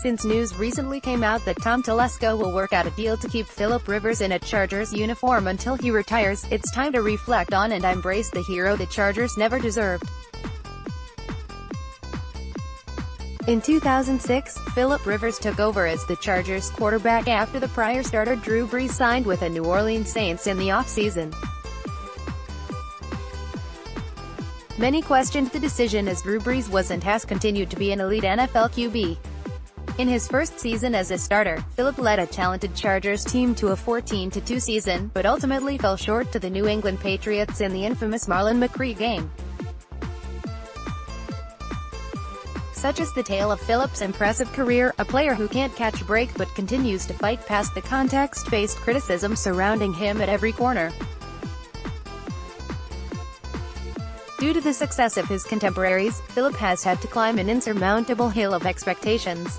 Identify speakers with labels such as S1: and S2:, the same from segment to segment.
S1: Since news recently came out that Tom Telesco will work out a deal to keep Philip Rivers in a Chargers uniform until he retires, it's time to reflect on and embrace the hero the Chargers never deserved. In 2006, Philip Rivers took over as the Chargers quarterback after the prior starter Drew Brees signed with the New Orleans Saints in the offseason. Many questioned the decision as Drew Brees was and has continued to be an elite NFL QB. In his first season as a starter, Philip led a talented Chargers team to a 14-2 season, but ultimately fell short to the New England Patriots in the infamous Marlon McCree game. Such is the tale of Philip's impressive career, a player who can't catch a break but continues to fight past the context-based criticism surrounding him at every corner. Due to the success of his contemporaries, Philip has had to climb an insurmountable hill of expectations.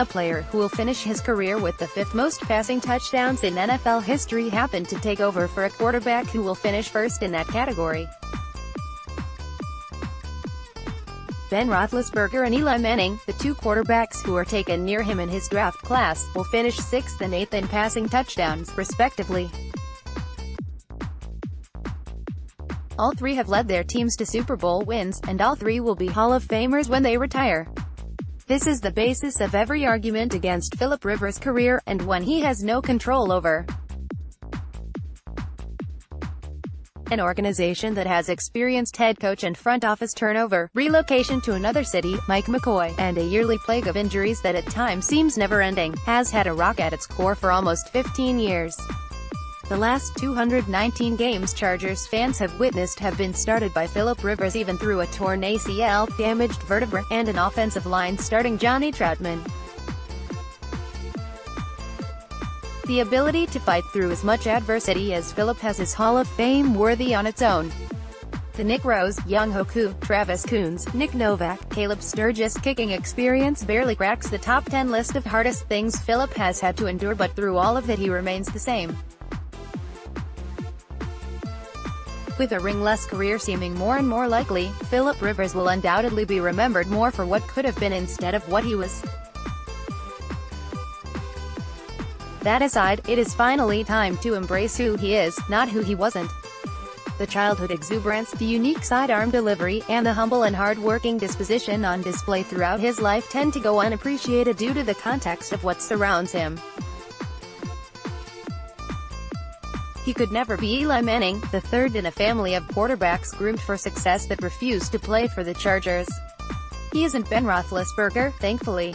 S1: A player who will finish his career with the 5th most passing touchdowns in NFL history happened to take over for a quarterback who will finish first in that category. Ben Roethlisberger and Eli Manning, the two quarterbacks who are taken near him in his draft class, will finish 6th and 8th in passing touchdowns, respectively. All three have led their teams to Super Bowl wins, and all three will be Hall of Famers when they retire. This is the basis of every argument against Philip Rivers' career, and one he has no control over. An organization that has experienced head coach and front office turnover, relocation to another city, Mike McCoy, and a yearly plague of injuries that at times seems never-ending, has had a rock at its core for almost 15 years. The last 219 games Chargers fans have witnessed have been started by Philip Rivers, even through a torn ACL, damaged vertebra, and an offensive line starting Johnny Troutman. The ability to fight through as much adversity as Philip has is Hall of Fame worthy on its own. The Nick Rose, Young Hoku, Travis Coons, Nick Novak, Caleb Sturgis kicking experience barely cracks the top 10 list of hardest things Philip has had to endure, but through all of it he remains the same. With a ringless career seeming more and more likely, Philip Rivers will undoubtedly be remembered more for what could have been instead of what he was. That aside, it is finally time to embrace who he is, not who he wasn't. The childhood exuberance, the unique sidearm delivery, and the humble and hard-working disposition on display throughout his life tend to go unappreciated due to the context of what surrounds him. He could never be Eli Manning, the third in a family of quarterbacks groomed for success that refused to play for the Chargers. He isn't Ben Roethlisberger, thankfully.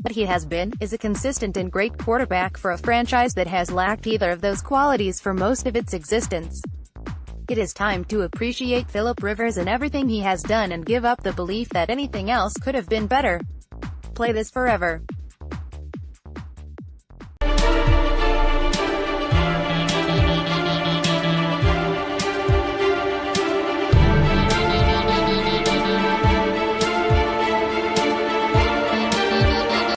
S1: What he has been, is a consistent and great quarterback for a franchise that has lacked either of those qualities for most of its existence. It is time to appreciate Philip Rivers and everything he has done and give up the belief that anything else could have been better. Play this forever.